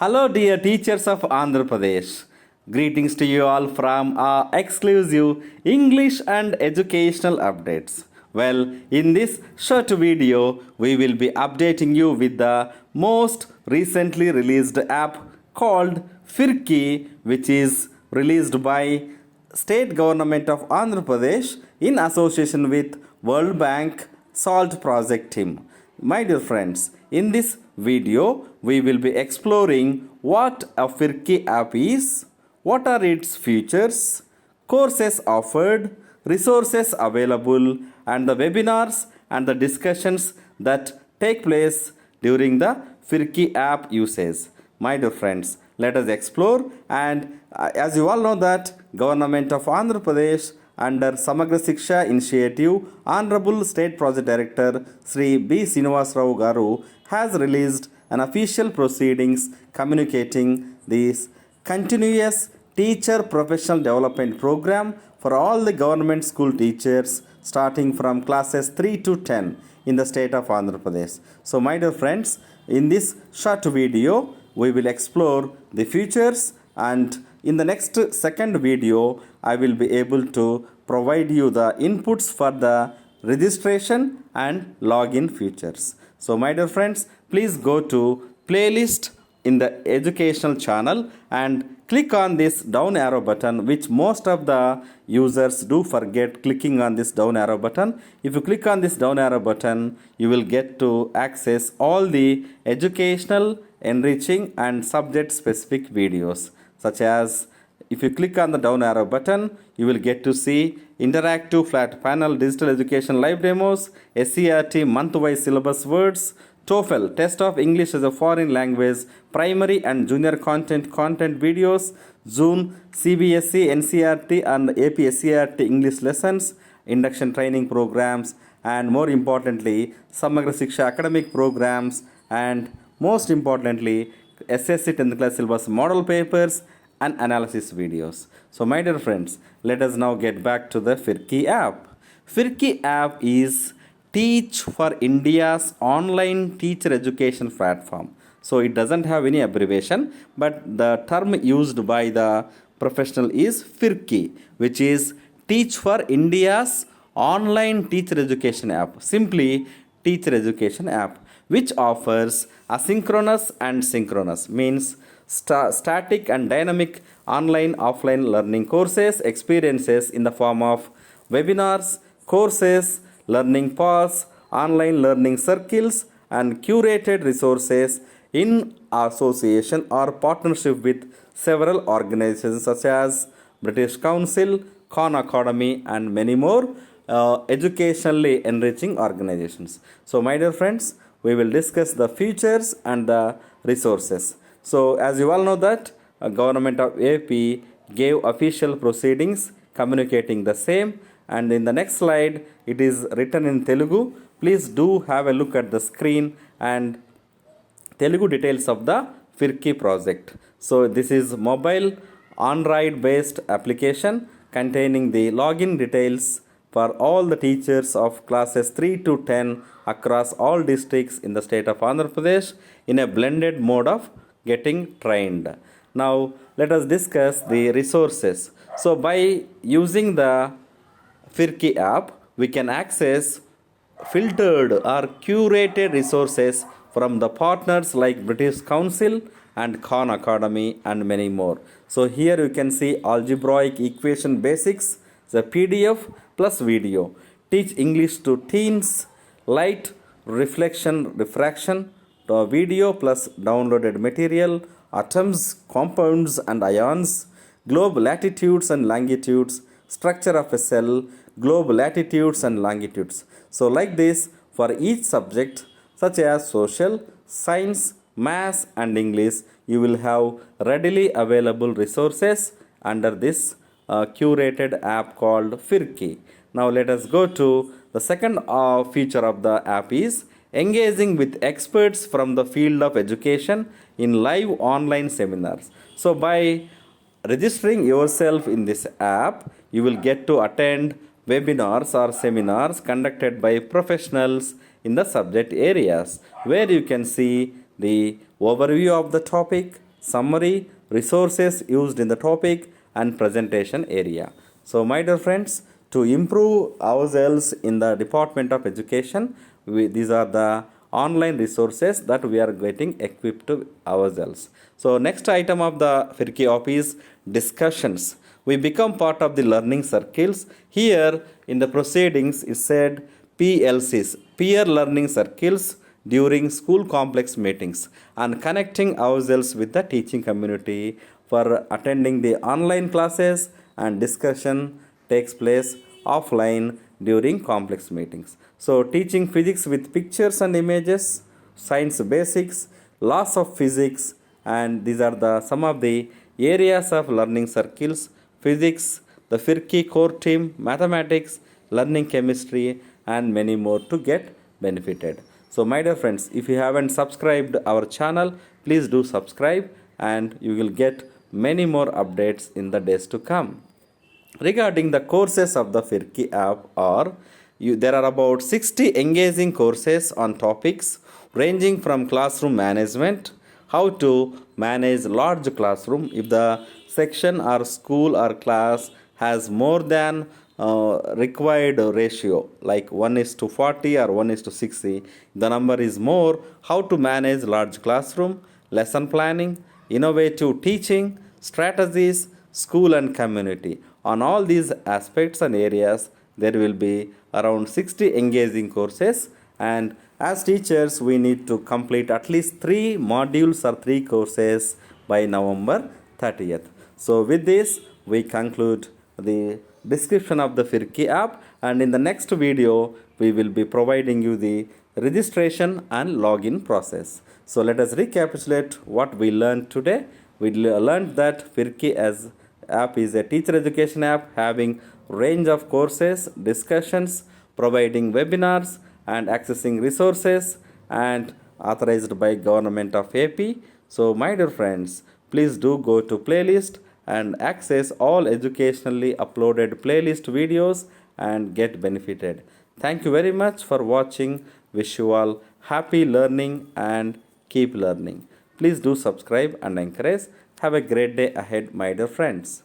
Hello, dear teachers of Andhra Pradesh. Greetings to you all from our exclusive English and educational updates. Well, in this short video, we will be updating you with the most recently released app called Firki, which is released by State Government of Andhra Pradesh in association with World Bank SALT project team. My dear friends, in this video, we will be exploring what a Firki app is, what are its features, courses offered, resources available, and the webinars and the discussions that take place during the Firki app usage. My dear friends, let us explore, and as you all know that Government of Andhra Pradesh under Samagra Shiksha Initiative, Honorable State Project Director Sri B. Srinivas Rao Garu has released an official proceedings communicating this continuous teacher professional development program for all the government school teachers starting from classes 3 to 10 in the state of Andhra Pradesh. So my dear friends, in this short video, we will explore the features, and in the next second video, I will be able to provide you the inputs for the registration and login features. So my dear friends, please go to playlist in the educational channel and click on this down arrow button, which most of the users do forget clicking on this down arrow button. If you click on this down arrow button, you will get to access all the educational, enriching and subject specific videos, such as if you click on the down arrow button, you will get to see interactive flat panel digital education live demos, SCRT month-wise syllabus words, TOEFL test of English as a foreign language, primary and junior content videos, Zoom, CBSE, NCRT and AP SCRT English lessons, induction training programs, and more importantly, Samagra Shiksha academic programs, and most importantly, SSC 10th class syllabus model papers and analysis videos. So my dear friends, let us now get back to the Firki app. Firki app is Teach for India's online teacher education platform. So it doesn't have any abbreviation, but the term used by the professional is Firki, which is Teach for India's online teacher education app. Simply teacher education app, which offers asynchronous and synchronous, means static and dynamic online offline learning courses experiences in the form of webinars, courses, learning paths, online learning circles, and curated resources in association or partnership with several organizations such as British Council, Khan Academy, and many more educationally enriching organizations. So my dear friends, we will discuss the features and the resources. So as you all know that Government of AP gave official proceedings communicating the same, and in the next slide it is written in Telugu. Please do have a look at the screen and Telugu details of the Firki project. So this is mobile Android based application containing the login details for all the teachers of classes 3 to 10 across all districts in the state of Andhra Pradesh in a blended mode of getting trained. Now let us discuss the resources. So by using the Firki app, we can access filtered or curated resources from the partners like British Council and Khan Academy and many more. So here you can see algebraic equation basics, the PDF plus video, teach English to teens, light reflection refraction, the video plus downloaded material, atoms, compounds and ions, globe latitudes and longitudes, structure of a cell, globe latitudes and longitudes. So like this, for each subject such as social, science, maths and English, you will have readily available resources under this curated app called Firki. Now let us go to the second feature of the app is engaging with experts from the field of education in live online seminars. So by registering yourself in this app, you will get to attend webinars or seminars conducted by professionals in the subject areas, where you can see the overview of the topic, summary, resources used in the topic, and presentation area. So, my dear friends, to improve ourselves in the Department of Education, these are the online resources that we are getting equipped to ourselves. So, next item of the Firki App is discussions. We become part of the learning circles. Here in the proceedings is said PLCs, peer learning circles, during school complex meetings and connecting ourselves with the teaching community for attending the online classes, and discussion takes place offline during complex meetings. So teaching physics with pictures and images, science basics, laws of physics, and these are the some of the areas of learning circles: physics, the Firki core team, mathematics, learning chemistry, and many more to get benefited. So my dear friends, if you haven't subscribed our channel, please do subscribe and you will get many more updates in the days to come. Regarding the courses of the Firki app there are about 60 engaging courses on topics ranging from classroom management, how to manage large classroom if the section or school or class has more than required ratio like 1 is to 40 or 1 is to 60, the number is more, how to manage large classroom, lesson planning, innovative teaching strategies, school and community. On all these aspects and areas there will be around 60 engaging courses, and as teachers we need to complete at least 3 modules or 3 courses by November 30th. So with this we conclude the description of the Firki app, and in the next video we will be providing you the registration and login process. So let us recapitulate what we learned today. We learned that Firki as app is a teacher education app having range of courses, discussions, providing webinars and accessing resources, and authorized by Government of AP. So my dear friends, please do go to playlist and access all educationally uploaded playlist videos and get benefited. Thank you very much for watching. Wish you all happy learning and keep learning. Please do subscribe and encourage. Have a great day ahead, my dear friends.